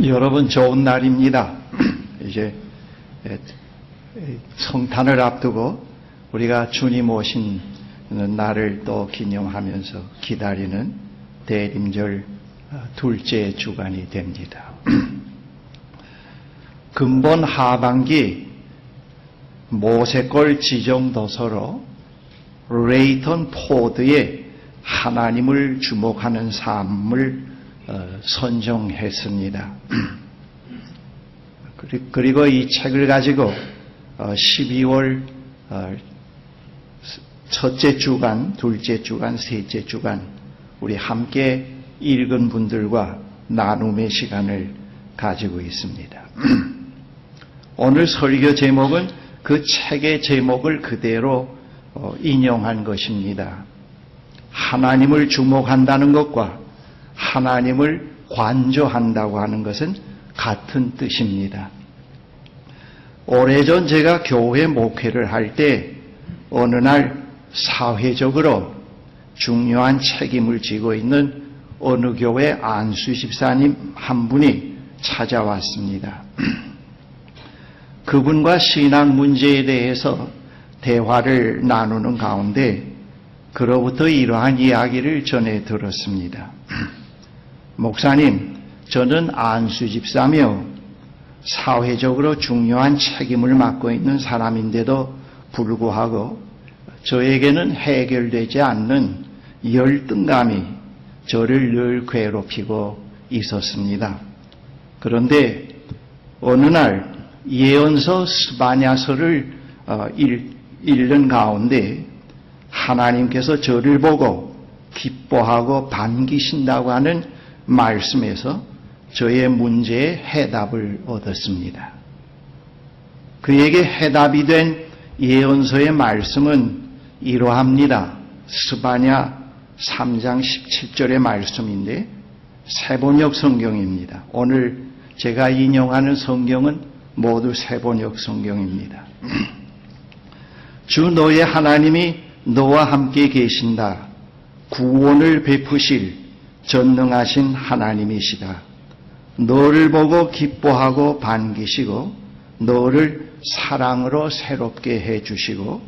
여러분 좋은 날입니다. 이제 성탄을 앞두고 우리가 주님 오신 날을 또 기념하면서 기다리는 대림절 둘째 주간이 됩니다. 근본 하반기 모세골 지정도서로 레이턴 포드의 하나님을 주목하는 삶을 선정했습니다. 그리고 이 책을 가지고 12월 첫째 주간, 둘째 주간, 셋째 주간 우리 함께 읽은 분들과 나눔의 시간을 가지고 있습니다. 오늘 설교 제목은 그 책의 제목을 그대로 인용한 것입니다. 하나님을 주목한다는 것과 하나님을 관조한다고 하는 것은 같은 뜻입니다. 오래전 제가 교회 목회를 할 때 어느 날 사회적으로 중요한 책임을 지고 있는 어느 교회 안수 집사님 한 분이 찾아왔습니다. 그분과 신앙 문제에 대해서 대화를 나누는 가운데 그로부터 이러한 이야기를 전해 들었습니다. 목사님, 저는 안수 집사며 사회적으로 중요한 책임을 맡고 있는 사람인데도 불구하고 저에게는 해결되지 않는 열등감이 저를 늘 괴롭히고 있었습니다. 그런데 어느 날 예언서 스바냐서를 읽는 가운데 하나님께서 저를 보고 기뻐하고 반기신다고 하는 말씀에서 저의 문제에 해답을 얻었습니다. 그에게 해답이 된 예언서의 말씀은 이러합니다. 스바냐 3장 17절의 말씀인데 세번역 성경입니다. 오늘 제가 인용하는 성경은 모두 세번역 성경입니다. 주 너의 하나님이 너와 함께 계신다. 구원을 베푸실 전능하신 하나님이시다. 너를 보고 기뻐하고 반기시고 너를 사랑으로 새롭게 해주시고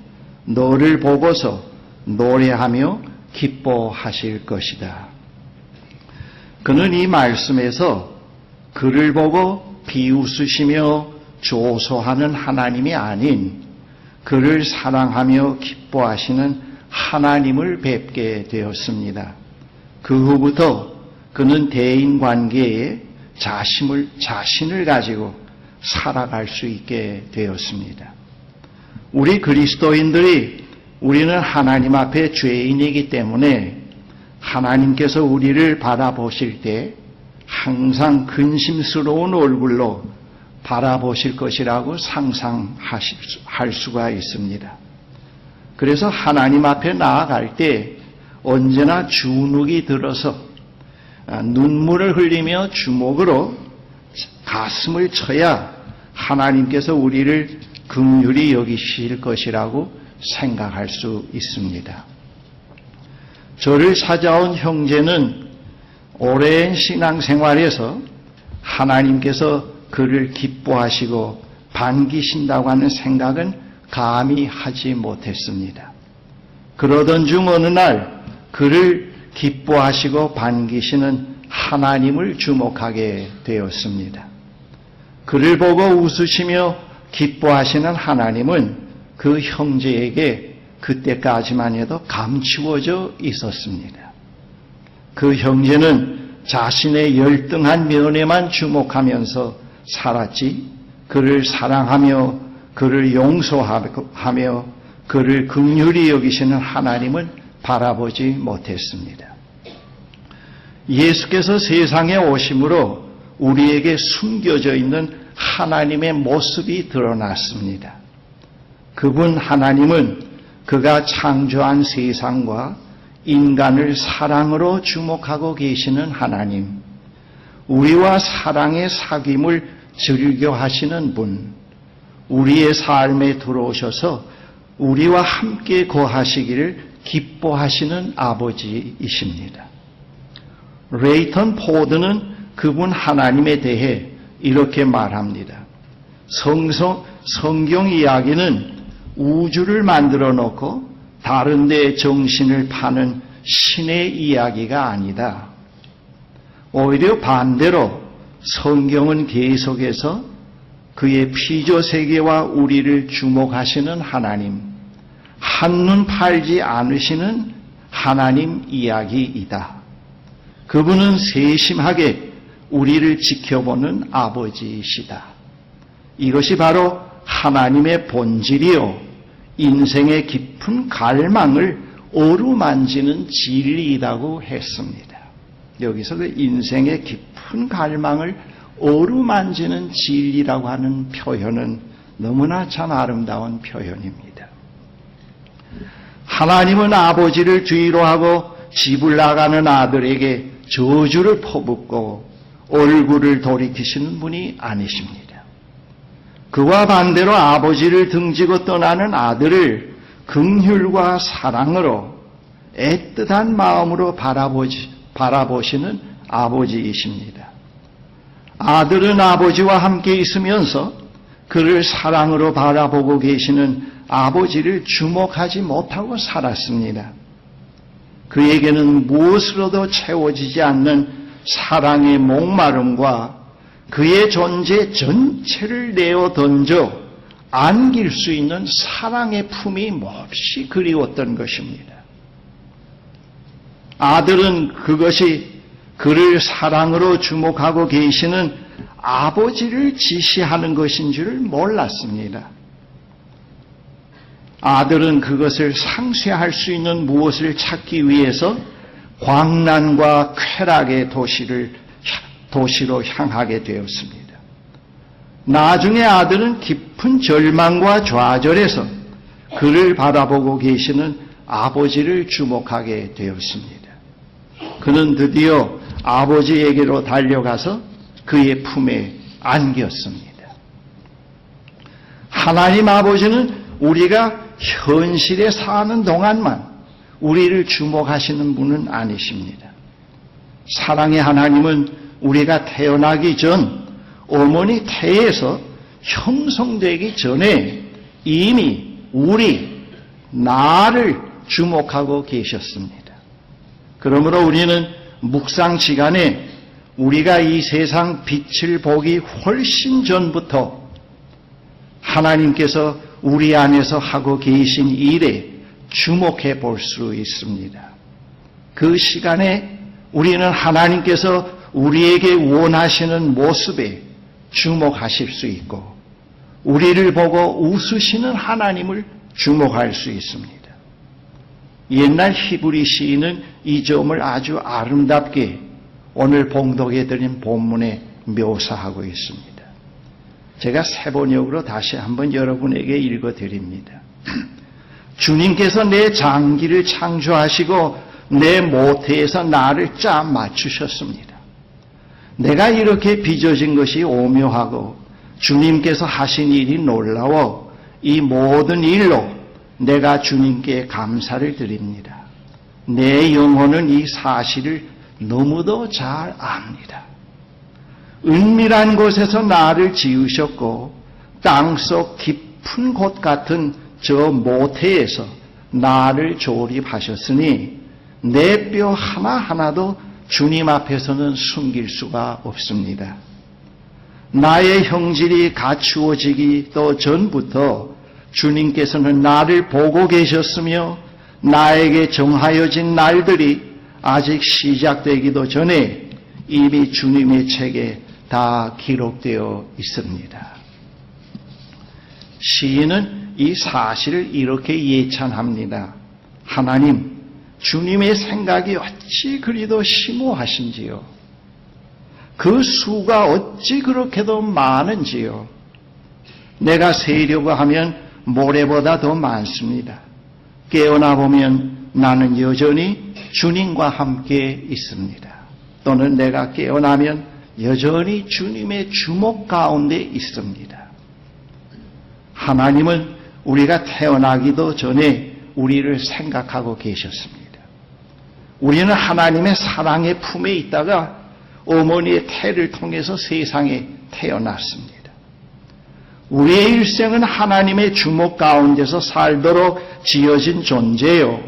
너를 보고서 노래하며 기뻐하실 것이다. 그는 이 말씀에서 그를 보고 비웃으시며 조소하는 하나님이 아닌 그를 사랑하며 기뻐하시는 하나님을 뵙게 되었습니다. 그 후부터 그는 대인관계에 자신을 가지고 살아갈 수 있게 되었습니다. 우리 그리스도인들이 우리는 하나님 앞에 죄인이기 때문에 하나님께서 우리를 바라보실 때 항상 근심스러운 얼굴로 바라보실 것이라고 상상할 수가 있습니다. 그래서 하나님 앞에 나아갈 때 언제나 주눅이 들어서 눈물을 흘리며 주먹으로 가슴을 쳐야 하나님께서 우리를 긍휼히 여기실 것이라고 생각할 수 있습니다. 저를 찾아온 형제는 오랜 신앙생활에서 하나님께서 그를 기뻐하시고 반기신다고 하는 생각은 감히 하지 못했습니다. 그러던 중 어느 날 그를 기뻐하시고 반기시는 하나님을 주목하게 되었습니다. 그를 보고 웃으시며 기뻐하시는 하나님은 그 형제에게 그때까지만 해도 감추어져 있었습니다. 그 형제는 자신의 열등한 면에만 주목하면서 살았지 그를 사랑하며 그를 용서하며 그를 긍휼히 여기시는 하나님은 바라보지 못했습니다. 예수께서 세상에 오심으로 우리에게 숨겨져 있는 하나님의 모습이 드러났습니다. 그분 하나님은 그가 창조한 세상과 인간을 사랑으로 주목하고 계시는 하나님, 우리와 사랑의 사귐을 즐겨 하시는 분, 우리의 삶에 들어오셔서 우리와 함께 거하시기를 기뻐하시는 아버지이십니다. 레이턴 포드는 그분 하나님에 대해 이렇게 말합니다. 성경 이야기는 우주를 만들어 놓고 다른 데 정신을 파는 신의 이야기가 아니다. 오히려 반대로 성경은 계속해서 그의 피조세계와 우리를 주목하시는 하나님, 한눈 팔지 않으시는 하나님 이야기이다. 그분은 세심하게 우리를 지켜보는 아버지이시다. 이것이 바로 하나님의 본질이요, 인생의 깊은 갈망을 어루만지는 진리이라고 했습니다. 여기서 그 인생의 깊은 갈망을 어루만지는 진리라고 하는 표현은 너무나 참 아름다운 표현입니다. 하나님은 아버지를 뒤로 하고 집을 나가는 아들에게 저주를 퍼붓고 얼굴을 돌이키시는 분이 아니십니다. 그와 반대로 아버지를 등지고 떠나는 아들을 긍휼과 사랑으로 애틋한 마음으로 바라보시는 아버지이십니다. 아들은 아버지와 함께 있으면서 그를 사랑으로 바라보고 계시는 아버지를 주목하지 못하고 살았습니다. 그에게는 무엇으로도 채워지지 않는 사랑의 목마름과 그의 존재 전체를 내어 던져 안길 수 있는 사랑의 품이 몹시 그리웠던 것입니다. 아들은 그것이 그를 사랑으로 주목하고 계시는 아버지를 지시하는 것인 줄 몰랐습니다. 아들은 그것을 상쇄할 수 있는 무엇을 찾기 위해서 광란과 쾌락의 도시로 향하게 되었습니다. 나중에 아들은 깊은 절망과 좌절에서 그를 바라보고 계시는 아버지를 주목하게 되었습니다. 그는 드디어 아버지에게로 달려가서 그의 품에 안겼습니다. 하나님 아버지는 우리가 현실에 사는 동안만 우리를 주목하시는 분은 아니십니다. 사랑의 하나님은 우리가 태어나기 전 어머니 태에서 형성되기 전에 이미 나를 주목하고 계셨습니다. 그러므로 우리는 묵상 시간에 우리가 이 세상 빛을 보기 훨씬 전부터 하나님께서 우리 안에서 하고 계신 일에 주목해 볼 수 있습니다. 그 시간에 우리는 하나님께서 우리에게 원하시는 모습에 주목하실 수 있고 우리를 보고 웃으시는 하나님을 주목할 수 있습니다. 옛날 히브리 시인은 이 점을 아주 아름답게 오늘 봉독해 드린 본문에 묘사하고 있습니다. 제가 세 번역으로 다시 한번 여러분에게 읽어드립니다. 주님께서 내 장기를 창조하시고 내 모태에서 나를 짜 맞추셨습니다. 내가 이렇게 빚어진 것이 오묘하고 주님께서 하신 일이 놀라워 이 모든 일로 내가 주님께 감사를 드립니다. 내 영혼은 이 사실을 너무도 잘 압니다. 은밀한 곳에서 나를 지으셨고 땅속 깊은 곳 같은 저 모태에서 나를 조립하셨으니 내 뼈 하나하나도 주님 앞에서는 숨길 수가 없습니다. 나의 형질이 갖추어지기도 전부터 주님께서는 나를 보고 계셨으며 나에게 정하여진 날들이 아직 시작되기도 전에 이미 주님의 책에 다 기록되어 있습니다. 시인은 이 사실을 이렇게 예찬합니다. 하나님, 주님의 생각이 어찌 그리도 심오하신지요. 그 수가 어찌 그렇게도 많은지요. 내가 세려고 하면 모래보다 더 많습니다. 깨어나 보면 나는 여전히 주님과 함께 있습니다. 또는 내가 깨어나면 여전히 주님의 주목 가운데 있습니다. 하나님은 우리가 태어나기도 전에 우리를 생각하고 계셨습니다. 우리는 하나님의 사랑의 품에 있다가 어머니의 태를 통해서 세상에 태어났습니다. 우리의 일생은 하나님의 주목 가운데서 살도록 지어진 존재요,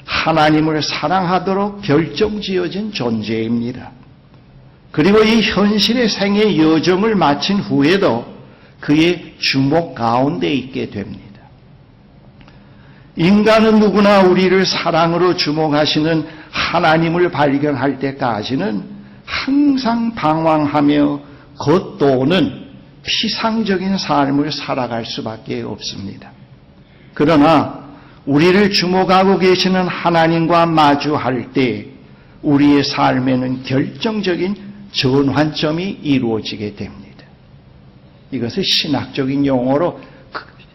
하나님을 사랑하도록 결정지어진 존재입니다. 그리고 이 현실의 생의 여정을 마친 후에도 그의 주목 가운데 있게 됩니다. 인간은 누구나 우리를 사랑으로 주목하시는 하나님을 발견할 때까지는 항상 방황하며 겉도는 피상적인 삶을 살아갈 수밖에 없습니다. 그러나 우리를 주목하고 계시는 하나님과 마주할 때 우리의 삶에는 결정적인 전환점이 이루어지게 됩니다. 이것을 신학적인 용어로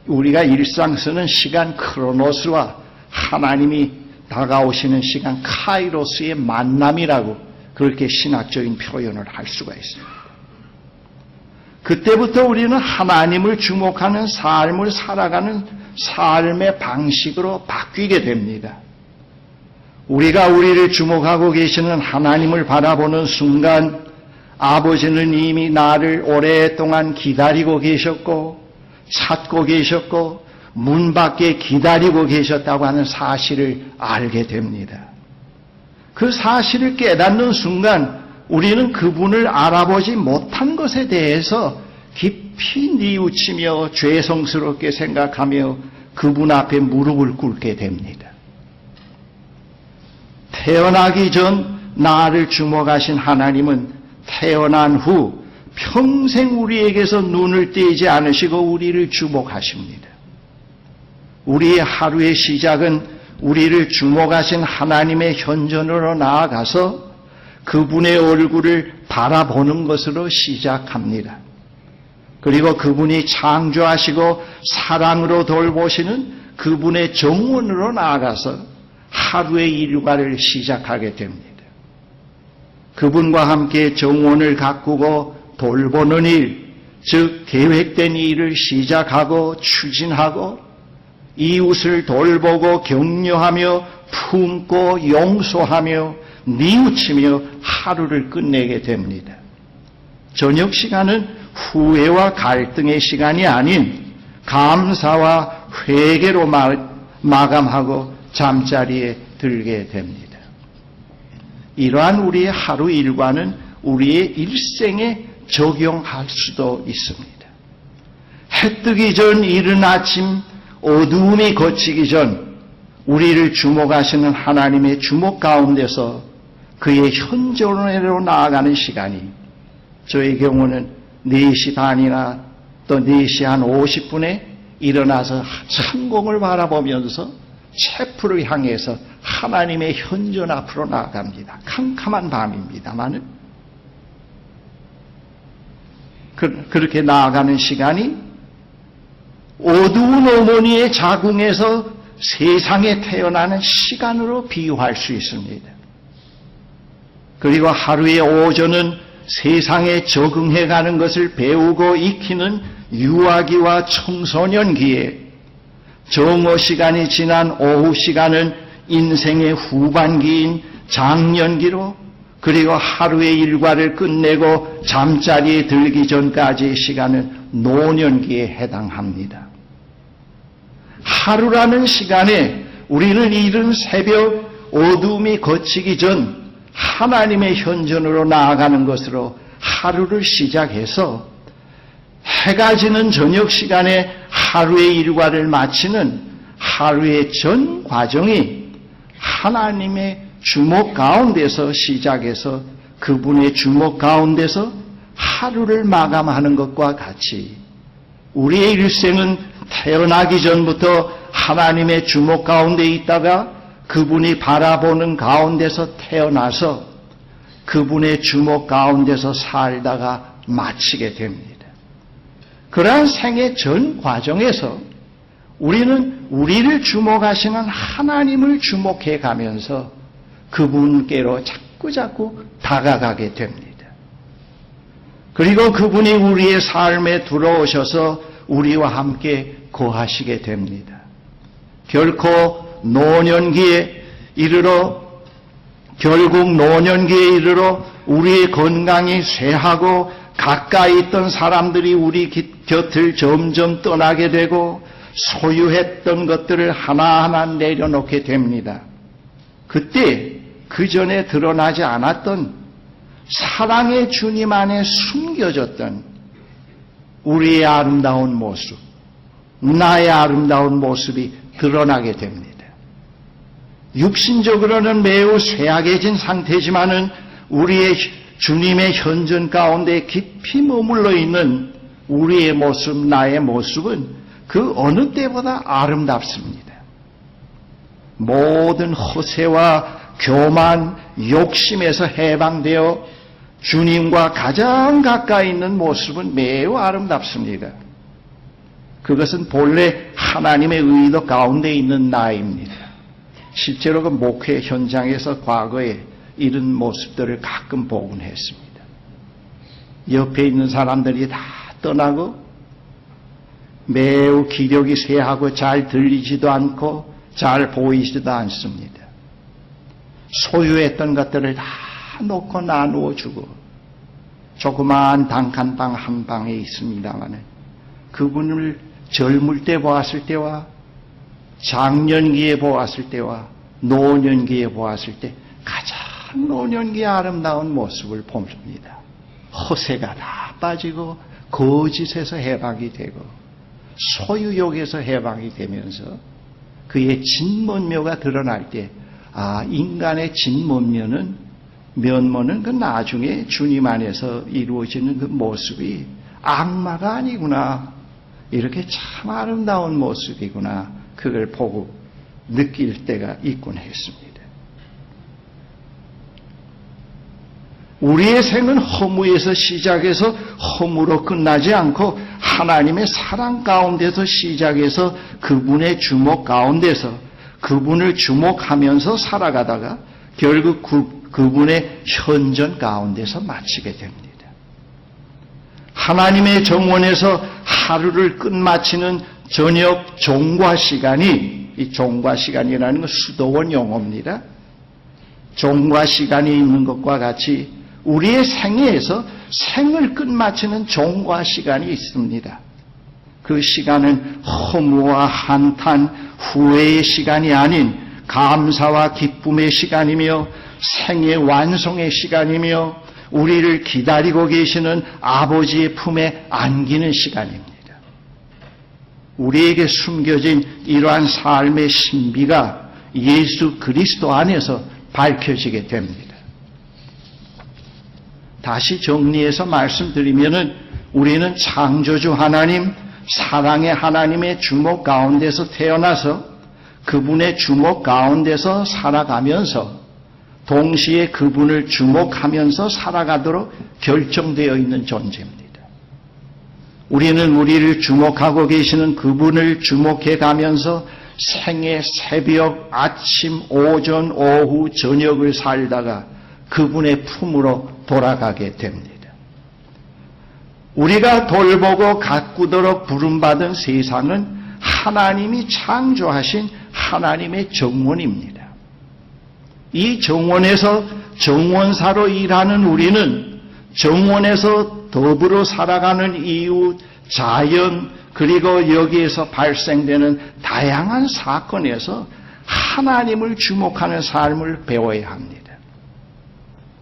우리가 일상 쓰는 시간 크로노스와 하나님이 다가오시는 시간 카이로스의 만남이라고 그렇게 신학적인 표현을 할 수가 있습니다. 그때부터 우리는 하나님을 주목하는 삶을 살아가는 삶의 방식으로 바뀌게 됩니다. 우리가 우리를 주목하고 계시는 하나님을 바라보는 순간 아버지는 이미 나를 오랫동안 기다리고 계셨고 찾고 계셨고 문 밖에 기다리고 계셨다고 하는 사실을 알게 됩니다. 그 사실을 깨닫는 순간 우리는 그분을 알아보지 못한 것에 대해서 깊이 뉘우치며 죄성스럽게 생각하며 그분 앞에 무릎을 꿇게 됩니다. 태어나기 전 나를 주목하신 하나님은 태어난 후 평생 우리에게서 눈을 떼지 않으시고 우리를 주목하십니다. 우리의 하루의 시작은 우리를 주목하신 하나님의 현존으로 나아가서 그분의 얼굴을 바라보는 것으로 시작합니다. 그리고 그분이 창조하시고 사랑으로 돌보시는 그분의 정원으로 나아가서 하루의 일과를 시작하게 됩니다. 그분과 함께 정원을 가꾸고 돌보는 일, 즉 계획된 일을 시작하고 추진하고 이웃을 돌보고 격려하며 품고 용서하며 뉘우치며 하루를 끝내게 됩니다. 저녁 시간은 후회와 갈등의 시간이 아닌 감사와 회개로 마감하고 잠자리에 들게 됩니다. 이러한 우리의 하루 일과는 우리의 일생에 적용할 수도 있습니다. 해 뜨기 전 이른 아침 어두움이 걷히기 전 우리를 주목하시는 하나님의 주목 가운데서 그의 현존으로 나아가는 시간이 저의 경우는 4시 반이나 또 4시 한 50분에 일어나서 창공을 바라보면서 체프를 향해서 하나님의 현존 앞으로 나아갑니다. 캄캄한 밤입니다만은 그렇게 나아가는 시간이 어두운 어머니의 자궁에서 세상에 태어나는 시간으로 비유할 수 있습니다. 그리고 하루의 오전은 세상에 적응해가는 것을 배우고 익히는 유아기와 청소년기에, 정오 시간이 지난 오후 시간은 인생의 후반기인 장년기로, 그리고 하루의 일과를 끝내고 잠자리에 들기 전까지의 시간은 노년기에 해당합니다. 하루라는 시간에 우리는 이른 새벽 어둠이 걷히기 전 하나님의 현존으로 나아가는 것으로 하루를 시작해서 해가 지는 저녁 시간에 하루의 일과를 마치는 하루의 전 과정이 하나님의 주목 가운데서 시작해서 그분의 주목 가운데서 하루를 마감하는 것과 같이 우리의 일생은 태어나기 전부터 하나님의 주목 가운데 있다가 그분이 바라보는 가운데서 태어나서 그분의 주목 가운데서 살다가 마치게 됩니다. 그러한 생의 전 과정에서 우리는 우리를 주목하시는 하나님을 주목해 가면서 그분께로 자꾸자꾸 다가가게 됩니다. 그리고 그분이 우리의 삶에 들어오셔서 우리와 함께 거하시게 됩니다. 결코 노년기에 이르러 결국 노년기에 이르러 우리의 건강이 쇠하고 가까이 있던 사람들이 우리 곁을 점점 떠나게 되고 소유했던 것들을 하나하나 내려놓게 됩니다. 그때 그 전에 드러나지 않았던 사랑의 주님 안에 숨겨졌던 우리의 아름다운 모습, 나의 아름다운 모습이 드러나게 됩니다. 육신적으로는 매우 쇠약해진 상태지만은 우리의 주님의 현존 가운데 깊이 머물러 있는 우리의 모습, 나의 모습은 그 어느 때보다 아름답습니다. 모든 허세와 교만, 욕심에서 해방되어 주님과 가장 가까이 있는 모습은 매우 아름답습니다. 그것은 본래 하나님의 의도 가운데 있는 나입니다. 실제로 그 목회 현장에서 과거에 이런 모습들을 가끔 보곤 했습니다. 옆에 있는 사람들이 다 떠나고 매우 기력이 쇠하고 잘 들리지도 않고 잘 보이지도 않습니다. 소유했던 것들을 다 놓고 나누어 주고 조그마한 단칸방 한 방에 있습니다만 그분을 젊을 때 보았을 때와 장년기에 보았을 때와 노년기에 보았을 때 가장 노년기의 아름다운 모습을 봅니다. 허세가 다 빠지고 거짓에서 해방이 되고 소유욕에서 해방이 되면서 그의 진면모가 드러날 때 인간의 면모는 그 나중에 주님 안에서 이루어지는 그 모습이 악마가 아니구나. 이렇게 참 아름다운 모습이구나. 그걸 보고 느낄 때가 있곤 했습니다. 우리의 생은 허무에서 시작해서 허무로 끝나지 않고 하나님의 사랑 가운데서 시작해서 그분의 주목 가운데서 그분을 주목하면서 살아가다가 결국 그분의 현존 가운데서 마치게 됩니다. 하나님의 정원에서 하루를 끝마치는 저녁 종과 시간이, 이 종과 시간이라는 건 수도원 용어입니다. 종과 시간이 있는 것과 같이 우리의 생애에서 생을 끝마치는 종과 시간이 있습니다. 그 시간은 허무와 한탄, 후회의 시간이 아닌 감사와 기쁨의 시간이며 생의 완성의 시간이며 우리를 기다리고 계시는 아버지의 품에 안기는 시간입니다. 우리에게 숨겨진 이러한 삶의 신비가 예수 그리스도 안에서 밝혀지게 됩니다. 다시 정리해서 말씀드리면은 우리는 창조주 하나님, 사랑의 하나님의 주목 가운데서 태어나서 그분의 주목 가운데서 살아가면서 동시에 그분을 주목하면서 살아가도록 결정되어 있는 존재입니다. 우리는 우리를 주목하고 계시는 그분을 주목해 가면서 생애, 새벽, 아침, 오전, 오후, 저녁을 살다가 그분의 품으로 돌아가게 됩니다. 우리가 돌보고 가꾸도록 부름받은 세상은 하나님이 창조하신 하나님의 정원입니다. 이 정원에서 정원사로 일하는 우리는 정원에서 더불어 살아가는 이웃, 자연, 그리고 여기에서 발생되는 다양한 사건에서 하나님을 주목하는 삶을 배워야 합니다.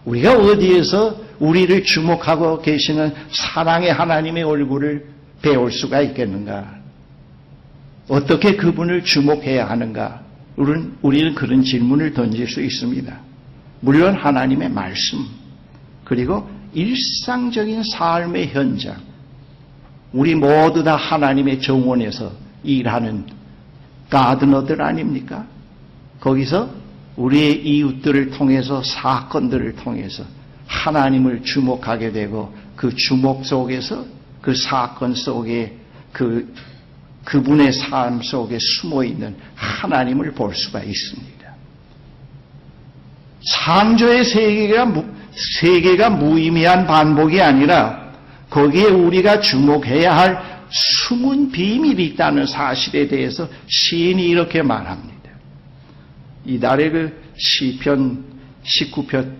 우리가 어디에서 우리를 주목하고 계시는 사랑의 하나님의 얼굴을 배울 수가 있겠는가? 어떻게 그분을 주목해야 하는가? 우리는 그런 질문을 던질 수 있습니다. 물론 하나님의 말씀, 그리고 일상적인 삶의 현장, 우리 모두 다 하나님의 정원에서 일하는 가드너들 아닙니까? 거기서 우리의 이웃들을 통해서 사건들을 통해서 하나님을 주목하게 되고 그 주목 속에서 그 사건 속에 그분의 삶 속에 숨어있는 하나님을 볼 수가 있습니다. 창조의 세계가 무의미한 반복이 아니라 거기에 우리가 주목해야 할 숨은 비밀이 있다는 사실에 대해서 시인이 이렇게 말합니다. 이달의 그 시편 19편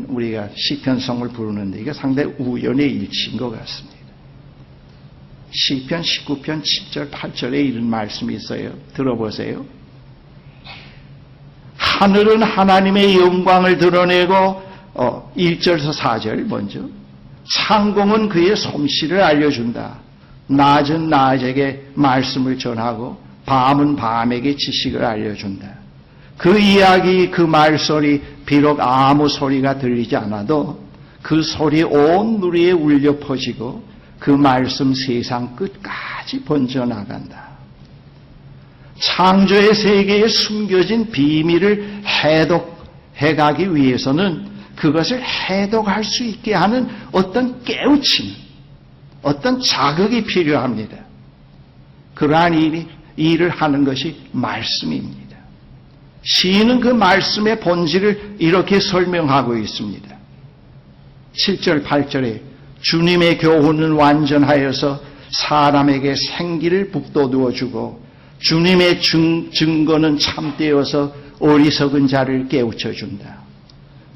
우리가 시편성을 부르는데 이게 상당히 우연의 일치인 것 같습니다. 시편 19편 7절 8절에 이런 말씀이 있어요. 들어보세요. 하늘은 하나님의 영광을 드러내고 1절에서 4절 먼저 상공은 그의 솜씨를 알려준다. 낮은 낮에게 말씀을 전하고 밤은 밤에게 지식을 알려준다. 그 이야기 그 말소리 비록 아무 소리가 들리지 않아도 그 소리 온 누리에 울려 퍼지고 그 말씀 세상 끝까지 번져나간다. 창조의 세계에 숨겨진 비밀을 해독해가기 위해서는 그것을 해독할 수 있게 하는 어떤 깨우침, 어떤 자극이 필요합니다. 그러한 일을 하는 것이 말씀입니다. 시인은 그 말씀의 본질을 이렇게 설명하고 있습니다. 7절, 8절에 주님의 교훈은 완전하여서 사람에게 생기를 북돋워 주고 주님의 증거는 참되어서 어리석은 자를 깨우쳐 준다.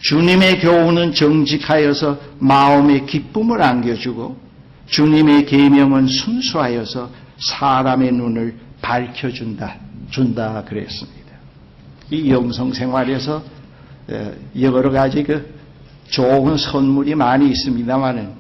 주님의 교훈은 정직하여서 마음에 기쁨을 안겨주고 주님의 계명은 순수하여서 사람의 눈을 밝혀준다. 그랬습니다. 이 영성생활에서 여러 가지 좋은 선물이 많이 있습니다만은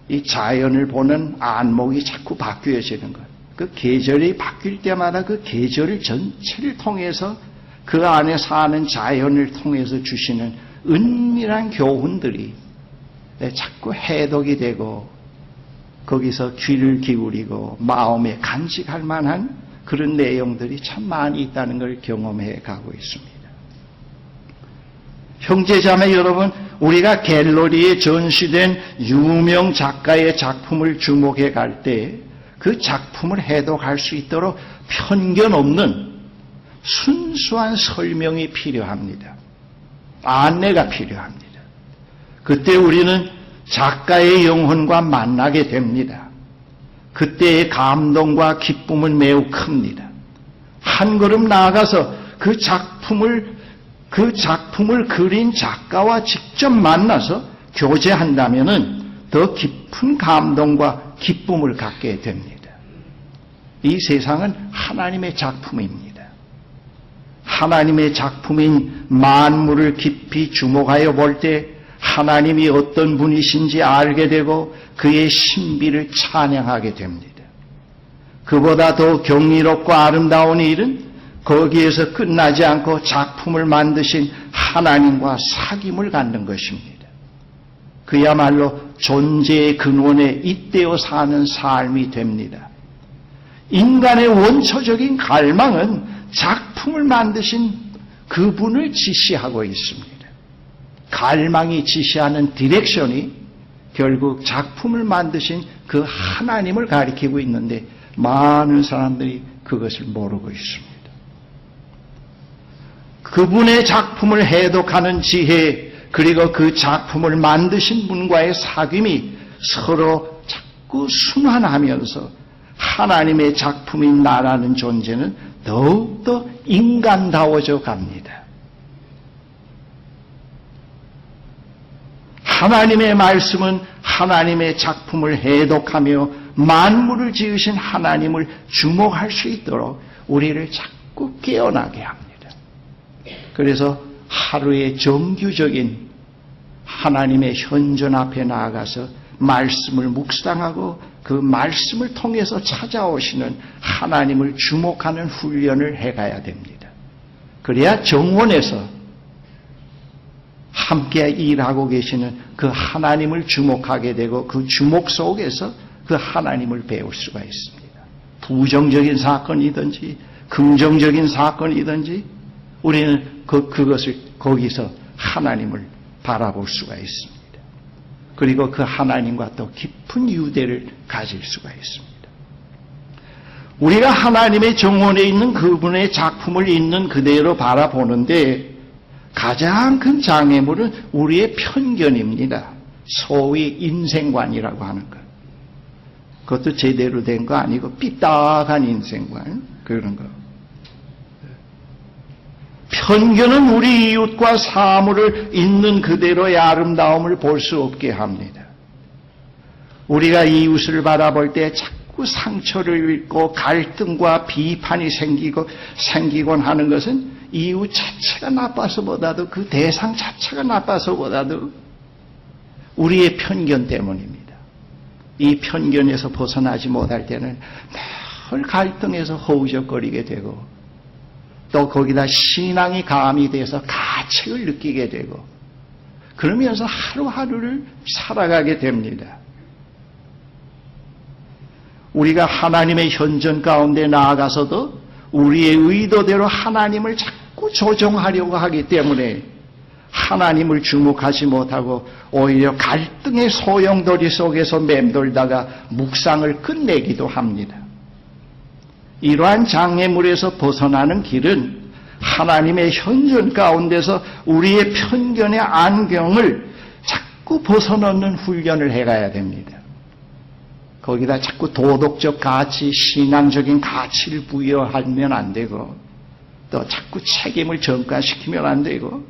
이 자연을 보는 안목이 자꾸 바뀌어지는 것. 그 계절이 바뀔 때마다 그 계절 전체를 통해서 그 안에 사는 자연을 통해서 주시는 은밀한 교훈들이 자꾸 해독이 되고 거기서 귀를 기울이고 마음에 간직할 만한 그런 내용들이 참 많이 있다는 걸 경험해 가고 있습니다. 형제자매 여러분, 우리가 갤러리에 전시된 유명 작가의 작품을 주목해 갈 때 그 작품을 해독할 수 있도록 편견 없는 순수한 설명이 필요합니다. 안내가 필요합니다. 그때 우리는 작가의 영혼과 만나게 됩니다. 그때의 감동과 기쁨은 매우 큽니다. 한 걸음 나아가서 그 작품을 그린 작가와 직접 만나서 교제한다면은 더 깊은 감동과 기쁨을 갖게 됩니다. 이 세상은 하나님의 작품입니다. 하나님의 작품인 만물을 깊이 주목하여 볼 때 하나님이 어떤 분이신지 알게 되고 그의 신비를 찬양하게 됩니다. 그보다 더 경이롭고 아름다운 일은 거기에서 끝나지 않고 작품을 만드신 하나님과 사귐을 갖는 것입니다. 그야말로 존재의 근원에 잇대어 사는 삶이 됩니다. 인간의 원초적인 갈망은 작품을 만드신 그분을 지시하고 있습니다. 갈망이 지시하는 디렉션이 결국 작품을 만드신 그 하나님을 가리키고 있는데 많은 사람들이 그것을 모르고 있습니다. 그분의 작품을 해독하는 지혜 그리고 그 작품을 만드신 분과의 사귐이 서로 자꾸 순환하면서 하나님의 작품인 나라는 존재는 더욱더 인간다워져 갑니다. 하나님의 말씀은 하나님의 작품을 해독하며 만물을 지으신 하나님을 주목할 수 있도록 우리를 자꾸 깨어나게 합니다. 그래서 하루의 정규적인 하나님의 현존 앞에 나아가서 말씀을 묵상하고 그 말씀을 통해서 찾아오시는 하나님을 주목하는 훈련을 해가야 됩니다. 그래야 정원에서 함께 일하고 계시는 그 하나님을 주목하게 되고 그 주목 속에서 그 하나님을 배울 수가 있습니다. 부정적인 사건이든지 긍정적인 사건이든지 우리는 그것을 거기서 하나님을 바라볼 수가 있습니다. 그리고 그 하나님과 또 깊은 유대를 가질 수가 있습니다. 우리가 하나님의 정원에 있는 그분의 작품을 있는 그대로 바라보는데 가장 큰 장애물은 우리의 편견입니다. 소위 인생관이라고 하는 것. 그것도 제대로 된 거 아니고 삐딱한 인생관 그런 거. 편견은 우리 이웃과 사물을 있는 그대로의 아름다움을 볼 수 없게 합니다. 우리가 이웃을 바라볼 때 자꾸 상처를 입고 갈등과 비판이 생기곤 하는 것은 이웃 자체가 나빠서보다도 그 대상 자체가 나빠서보다도 우리의 편견 때문입니다. 이 편견에서 벗어나지 못할 때는 늘 갈등해서 허우적거리게 되고 또 거기다 신앙이 가미돼서 가책을 느끼게 되고 그러면서 하루하루를 살아가게 됩니다. 우리가 하나님의 현전 가운데 나아가서도 우리의 의도대로 하나님을 자꾸 조정하려고 하기 때문에 하나님을 주목하지 못하고 오히려 갈등의 소용돌이 속에서 맴돌다가 묵상을 끝내기도 합니다. 이러한 장애물에서 벗어나는 길은 하나님의 현존 가운데서 우리의 편견의 안경을 자꾸 벗어놓는 훈련을 해가야 됩니다. 거기다 자꾸 도덕적 가치, 신앙적인 가치를 부여하면 안 되고 또 자꾸 책임을 전가시키면 안 되고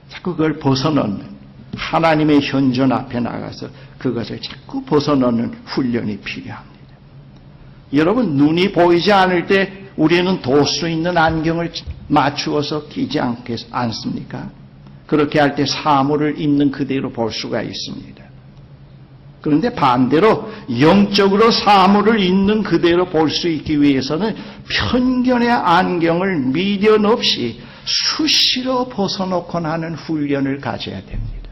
자꾸 그걸 벗어놓는 하나님의 현존 앞에 나가서 그것을 자꾸 벗어놓는 훈련이 필요합니다. 여러분, 눈이 보이지 않을 때 우리는 도 수 있는 안경을 맞추어서 끼지 않습니까? 그렇게 할 때 사물을 있는 그대로 볼 수가 있습니다. 그런데 반대로 영적으로 사물을 있는 그대로 볼 수 있기 위해서는 편견의 안경을 미련 없이 수시로 벗어놓곤 하는 훈련을 가져야 됩니다.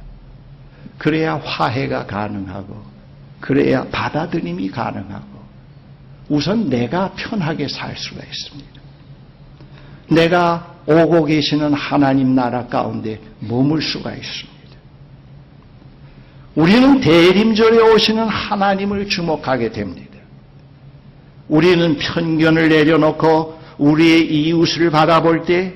그래야 화해가 가능하고 그래야 받아들임이 가능하고 우선 내가 편하게 살 수가 있습니다. 내가 오고 계시는 하나님 나라 가운데 머물 수가 있습니다. 우리는 대림절에 오시는 하나님을 주목하게 됩니다. 우리는 편견을 내려놓고 우리의 이웃을 바라볼 때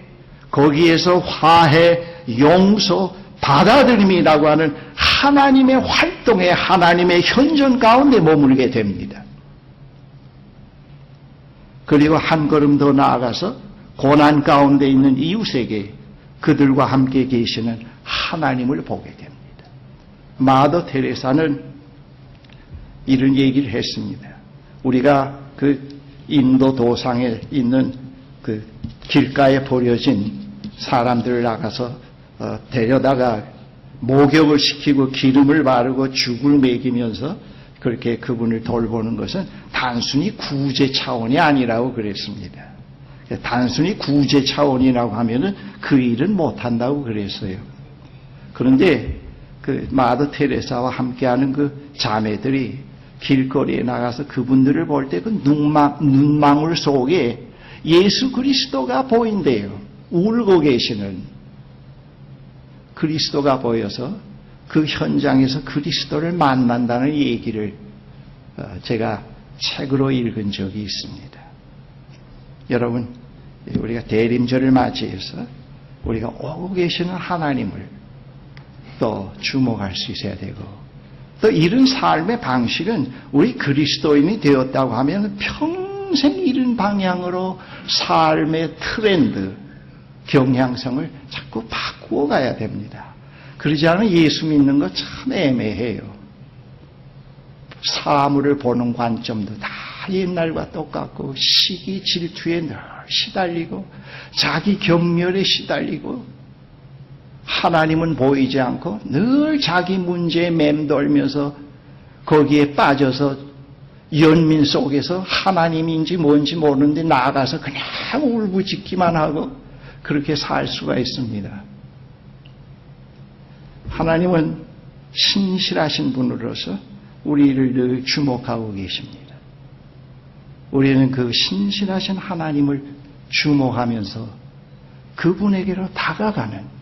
거기에서 화해, 용서, 받아들임이라고 하는 하나님의 활동에 하나님의 현존 가운데 머물게 됩니다. 그리고 한 걸음 더 나아가서 고난 가운데 있는 이웃에게 그들과 함께 계시는 하나님을 보게 됩니다. 마더 테레사는 이런 얘기를 했습니다. 우리가 그 인도 도상에 있는 그 길가에 버려진 사람들을 나가서 데려다가 목욕을 시키고 기름을 바르고 죽을 먹이면서 그렇게 그분을 돌보는 것은 단순히 구제 차원이 아니라고 그랬습니다. 단순히 구제 차원이라고 하면은 그 일은 못한다고 그랬어요. 그런데 그 마더 테레사와 함께하는 그 자매들이 길거리에 나가서 그분들을 볼 때 그 눈망울 속에 예수 그리스도가 보인대요. 울고 계시는 그리스도가 보여서 그 현장에서 그리스도를 만난다는 얘기를 제가 책으로 읽은 적이 있습니다. 여러분, 우리가 대림절을 맞이해서 우리가 오고 계시는 하나님을 또 주목할 수 있어야 되고 또 이런 삶의 방식은 우리 그리스도인이 되었다고 하면 평생 이런 방향으로 삶의 트렌드, 경향성을 자꾸 바꾸어 가야 됩니다. 그러지 않으면 예수 믿는 거 참 애매해요. 사물을 보는 관점도 다 옛날과 똑같고 시기 질투에 늘 시달리고 자기 경멸에 시달리고 하나님은 보이지 않고 늘 자기 문제에 맴돌면서 거기에 빠져서 연민 속에서 하나님인지 뭔지 모르는데 나가서 그냥 울부짖기만 하고 그렇게 살 수가 있습니다. 하나님은 신실하신 분으로서 우리를 늘 주목하고 계십니다. 우리는 그 신실하신 하나님을 주목하면서 그분에게로 다가가는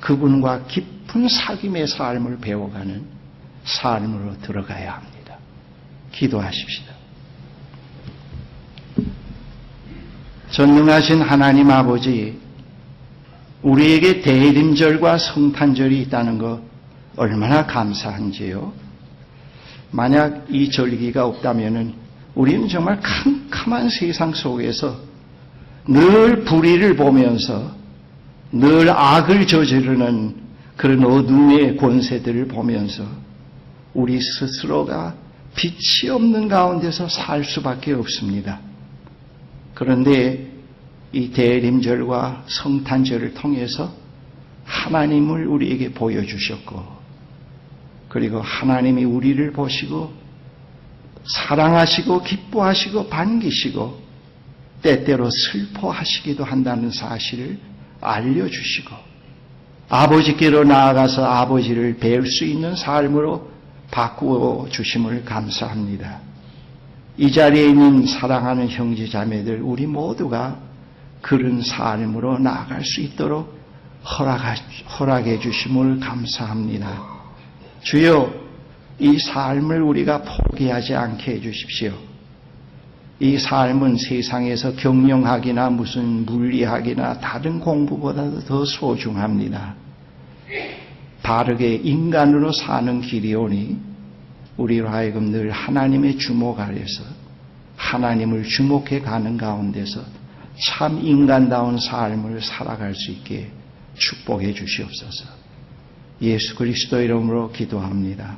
그분과 깊은 사귐의 삶을 배워가는 삶으로 들어가야 합니다. 기도하십시다. 전능하신 하나님 아버지, 우리에게 대림절과 성탄절이 있다는 것 얼마나 감사한지요. 만약 이 절기가 없다면 우리는 정말 캄캄한 세상 속에서 늘 불의를 보면서 늘 악을 저지르는 그런 어둠의 권세들을 보면서 우리 스스로가 빛이 없는 가운데서 살 수밖에 없습니다. 그런데 이 대림절과 성탄절을 통해서 하나님을 우리에게 보여주셨고, 그리고 하나님이 우리를 보시고 사랑하시고 기뻐하시고 반기시고 때때로 슬퍼하시기도 한다는 사실을 알려주시고, 아버지께로 나아가서 아버지를 뵐 수 있는 삶으로 바꾸어 주심을 감사합니다. 이 자리에 있는 사랑하는 형제 자매들 우리 모두가 그런 삶으로 나아갈 수 있도록 허락해 주심을 감사합니다. 주여, 이 삶을 우리가 포기하지 않게 해주십시오. 이 삶은 세상에서 경영학이나 무슨 물리학이나 다른 공부보다도 더 소중합니다. 바르게 인간으로 사는 길이오니 우리로 하여금 늘 하나님의 주목 아래서 하나님을 주목해 가는 가운데서 참 인간다운 삶을 살아갈 수 있게 축복해 주시옵소서. 예수 그리스도 이름으로 기도합니다.